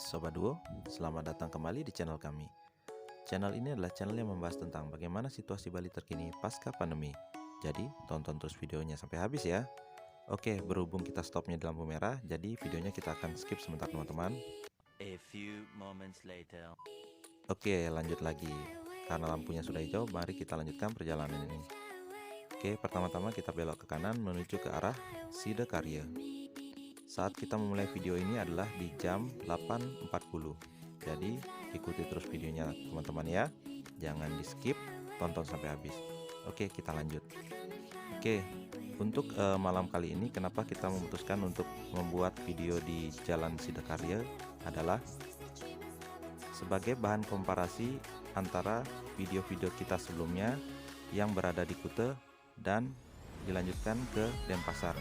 Sobat Duo, selamat datang kembali di channel kami. Channel ini adalah channel yang membahas tentang bagaimana situasi Bali terkini pasca pandemi. Jadi, tonton terus videonya sampai habis ya. Oke, berhubung kita stopnya di lampu merah, jadi videonya kita akan skip sebentar teman-teman. A few moments later. Oke, lanjut lagi. Karena lampunya sudah hijau, mari kita lanjutkan perjalanan ini. Oke, pertama-tama kita belok ke kanan menuju ke arah Sidakarya. Saat kita memulai video ini adalah di jam 8.40. Jadi ikuti terus videonya teman-teman ya. Jangan di skip, tonton sampai habis. Oke, kita lanjut. Oke, untuk malam kali ini kenapa kita memutuskan untuk membuat video di Jalan Sidakarya adalah sebagai bahan komparasi antara video-video kita sebelumnya yang berada di Kuta dan dilanjutkan ke Denpasar.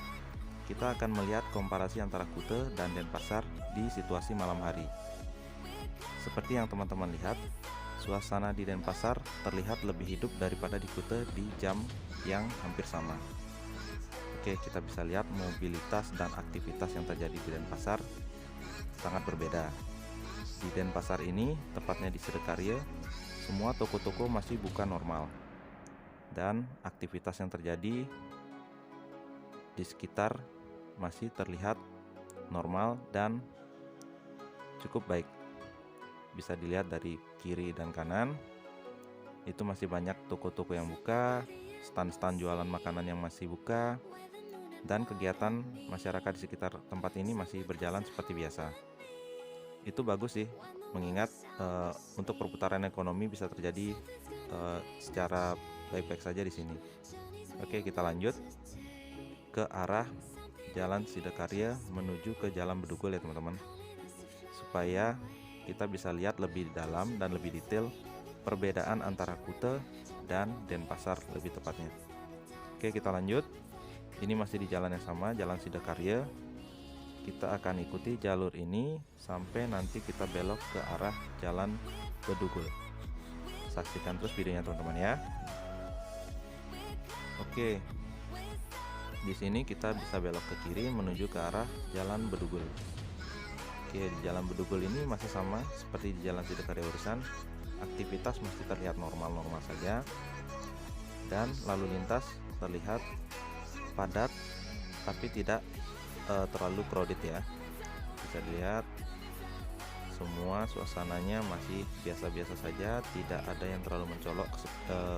Kita akan melihat komparasi antara Kuta dan Denpasar di situasi malam hari. Seperti yang teman-teman lihat, suasana di Denpasar terlihat lebih hidup daripada di Kuta di jam yang hampir sama. Oke, kita bisa lihat mobilitas dan aktivitas yang terjadi di Denpasar sangat berbeda. Di Denpasar ini, tepatnya di Sidakarya, semua toko-toko masih buka normal. Dan aktivitas yang terjadi di sekitar masih terlihat normal dan cukup baik. Bisa dilihat dari kiri dan kanan, itu masih banyak toko-toko yang buka, stand-stand jualan makanan yang masih buka, dan kegiatan masyarakat di sekitar tempat ini masih berjalan seperti biasa. Itu bagus sih, mengingat untuk perputaran ekonomi bisa terjadi secara baik-baik saja di sini. Oke, kita lanjut ke arah Jalan Sidakarya menuju ke Jalan Bedugul ya teman-teman, supaya kita bisa lihat lebih dalam dan lebih detail perbedaan antara Kuta dan Denpasar lebih tepatnya. Oke, kita lanjut. Ini masih di jalan yang sama, Jalan Sidakarya. Kita akan ikuti jalur ini sampai nanti kita belok ke arah Jalan Bedugul. Saksikan terus videonya teman-teman ya. Oke, di sini kita bisa belok ke kiri menuju ke arah Jalan Bedugul. Oke, di Jalan Bedugul ini masih sama seperti di Jalan Sidakarya Urusan. Aktivitas masih terlihat normal-normal saja, dan lalu lintas terlihat padat tapi tidak terlalu crowded ya. Bisa dilihat semua suasananya masih biasa-biasa saja, tidak ada yang terlalu mencolok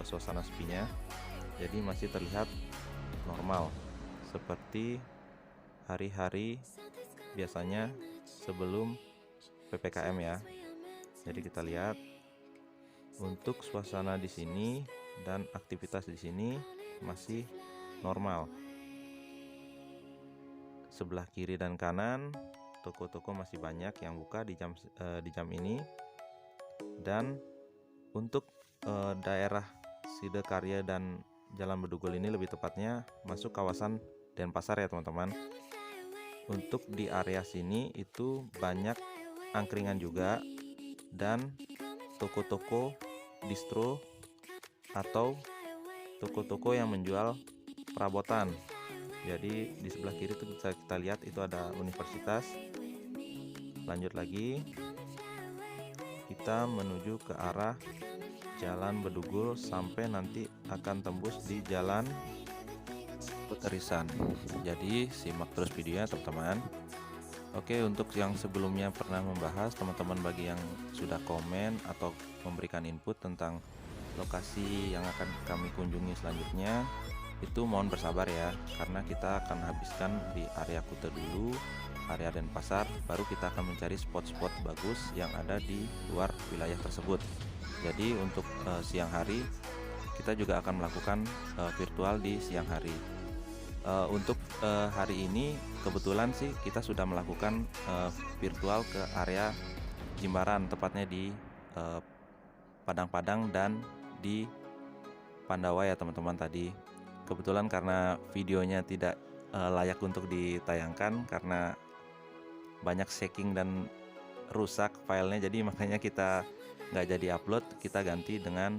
suasana sepinya. Jadi masih terlihat normal seperti hari-hari biasanya sebelum PPKM ya. Jadi kita lihat untuk suasana di sini dan aktivitas di sini masih normal. Sebelah kiri dan kanan toko-toko masih banyak yang buka di jam ini. Dan untuk daerah Sidakarya dan Jalan Bedugul ini lebih tepatnya masuk kawasan Denpasar ya teman-teman. Untuk di area sini itu banyak angkringan juga dan toko-toko distro atau toko-toko yang menjual perabotan. Jadi di sebelah kiri itu bisa kita lihat itu ada universitas. Lanjut lagi, kita menuju ke arah Jalan Bedugul sampai nanti akan tembus di Jalan Terisan. Jadi simak terus videonya teman-teman. Oke, untuk yang sebelumnya pernah membahas, teman-teman bagi yang sudah komen atau memberikan input tentang lokasi yang akan kami kunjungi selanjutnya, itu mohon bersabar ya, karena kita akan habiskan di area Kuta dulu, area Denpasar, baru kita akan mencari spot-spot bagus yang ada di luar wilayah tersebut. Jadi untuk siang hari kita juga akan melakukan virtual di siang hari. Untuk hari ini kebetulan sih kita sudah melakukan virtual ke area Jimbaran, tepatnya di Padang-Padang dan di Pandawa ya teman-teman tadi. Kebetulan karena videonya tidak layak untuk ditayangkan karena banyak shaking dan rusak filenya, jadi makanya kita nggak jadi upload, kita ganti dengan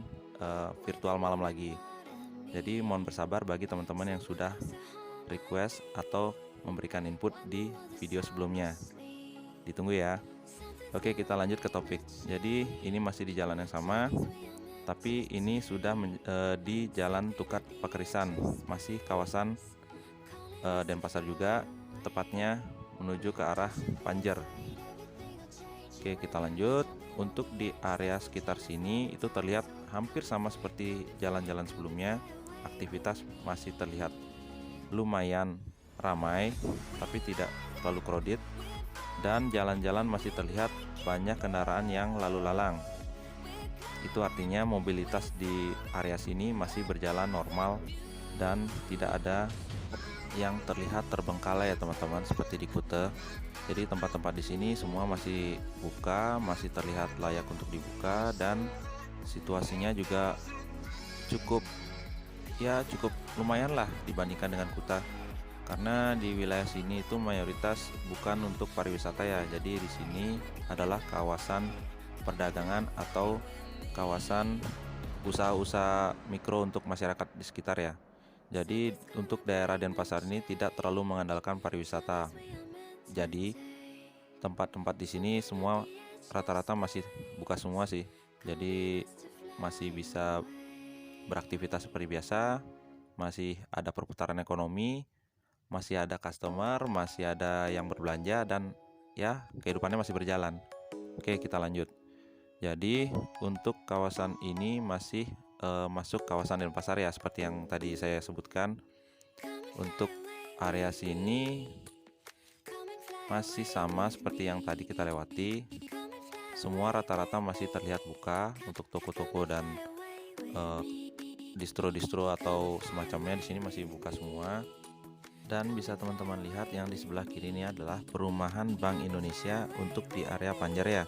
virtual malam lagi. Jadi mohon bersabar bagi teman-teman yang sudah request atau memberikan input di video sebelumnya. Ditunggu ya. Oke, kita lanjut ke topik. Jadi ini masih di jalan yang sama, tapi ini sudah di Jalan Tukat Pakerisan, masih kawasan Denpasar juga, tepatnya menuju ke arah Panjer. Oke, kita lanjut. Untuk di area sekitar sini itu terlihat hampir sama seperti jalan-jalan sebelumnya. Aktivitas masih terlihat lumayan ramai, tapi tidak terlalu crowded, dan jalan-jalan masih terlihat banyak kendaraan yang lalu lalang. Itu artinya mobilitas di area sini masih berjalan normal dan tidak ada yang terlihat terbengkalai ya teman-teman, seperti di Kuta. Jadi tempat-tempat di sini semua masih buka, masih terlihat layak untuk dibuka, dan situasinya juga cukup lumayan lah dibandingkan dengan Kuta. Karena di wilayah sini itu mayoritas bukan untuk pariwisata ya. Jadi di sini adalah kawasan perdagangan atau kawasan usaha-usaha mikro untuk masyarakat di sekitar ya. Jadi untuk daerah Denpasar ini tidak terlalu mengandalkan pariwisata. Jadi tempat-tempat di sini semua rata-rata masih buka semua sih. Jadi masih bisa beraktivitas seperti biasa, masih ada perputaran ekonomi, masih ada customer, masih ada yang berbelanja, dan ya kehidupannya masih berjalan. Oke, kita lanjut. Jadi untuk kawasan ini masih masuk kawasan Denpasar ya, seperti yang tadi saya sebutkan. Untuk area sini masih sama seperti yang tadi kita lewati. Semua rata-rata masih terlihat buka untuk toko-toko dan distro-distro atau semacamnya di sini masih buka semua. Dan bisa teman-teman lihat yang di sebelah kiri ini adalah perumahan Bank Indonesia untuk di area Panjer ya.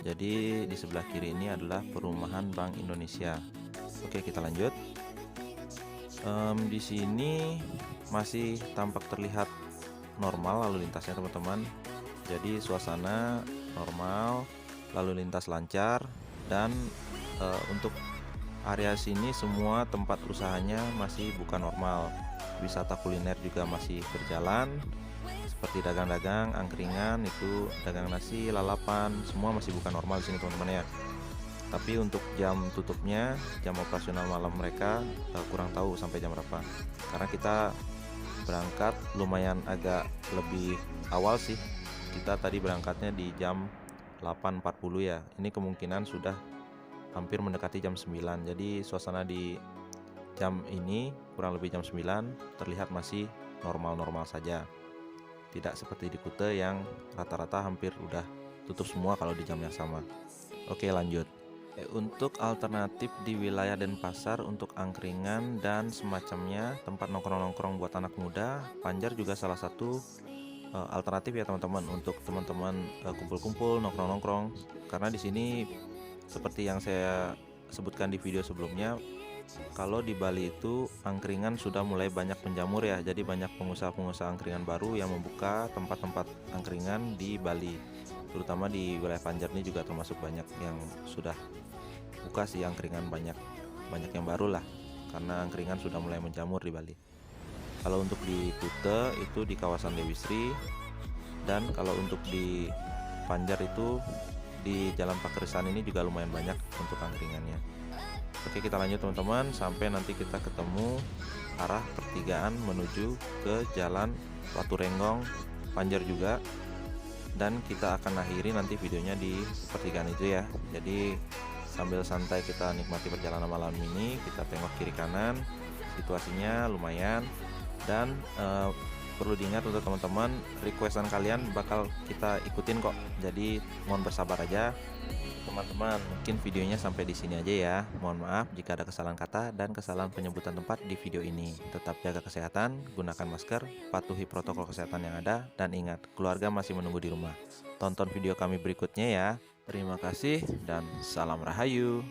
Jadi di sebelah kiri ini adalah perumahan Bank Indonesia. Oke, kita lanjut. Di sini masih tampak terlihat normal lalu lintasnya teman-teman. Jadi suasana normal, lalu lintas lancar, dan untuk area sini semua tempat usahanya masih buka normal. Wisata kuliner juga masih berjalan, seperti dagang-dagang, angkringan, itu dagang nasi, lalapan, semua masih buka normal di sini teman-teman ya. Tapi untuk jam tutupnya, jam operasional malam mereka kurang tahu sampai jam berapa. Karena kita berangkat lumayan agak lebih awal sih. Kita tadi berangkatnya di jam 8.40 ya. Ini kemungkinan sudah hampir mendekati jam 9. Jadi suasana di jam ini kurang lebih jam 9 terlihat masih normal-normal saja. Tidak seperti di Kuta yang rata-rata hampir udah tutup semua kalau di jam yang sama. Oke, lanjut. Untuk alternatif di wilayah Denpasar untuk angkringan dan semacamnya, tempat nongkrong-nongkrong buat anak muda, Panjer juga salah satu alternatif ya teman-teman, untuk teman-teman kumpul-kumpul, nongkrong-nongkrong. Karena di sini seperti yang saya sebutkan di video sebelumnya, kalau di Bali itu angkringan sudah mulai banyak menjamur ya. Jadi banyak pengusaha-pengusaha angkringan baru yang membuka tempat-tempat angkringan di Bali. Terutama di wilayah Panjer ini juga termasuk banyak yang sudah buka sih angkringan, banyak yang baru lah, karena angkringan sudah mulai menjamur di Bali. Kalau untuk di Kuta itu di kawasan Dewi Sri, dan kalau untuk di Panjer itu di Jalan Pakerisan ini juga lumayan banyak untuk angkringannya. Oke, kita lanjut teman-teman, sampai nanti kita ketemu arah pertigaan menuju ke Jalan Watu Renggong Panjer juga, dan kita akan akhiri nanti videonya di pertigaan itu ya. Jadi sambil santai kita nikmati perjalanan malam ini, kita tengok kiri kanan, situasinya lumayan. Dan perlu diingat untuk teman-teman, requestan kalian bakal kita ikutin kok. Jadi mohon bersabar aja teman-teman. Mungkin videonya sampai di sini aja ya. Mohon maaf jika ada kesalahan kata dan kesalahan penyebutan tempat di video ini. Tetap jaga kesehatan, gunakan masker, patuhi protokol kesehatan yang ada, dan ingat, keluarga masih menunggu di rumah. Tonton video kami berikutnya ya. Terima kasih dan salam Rahayu.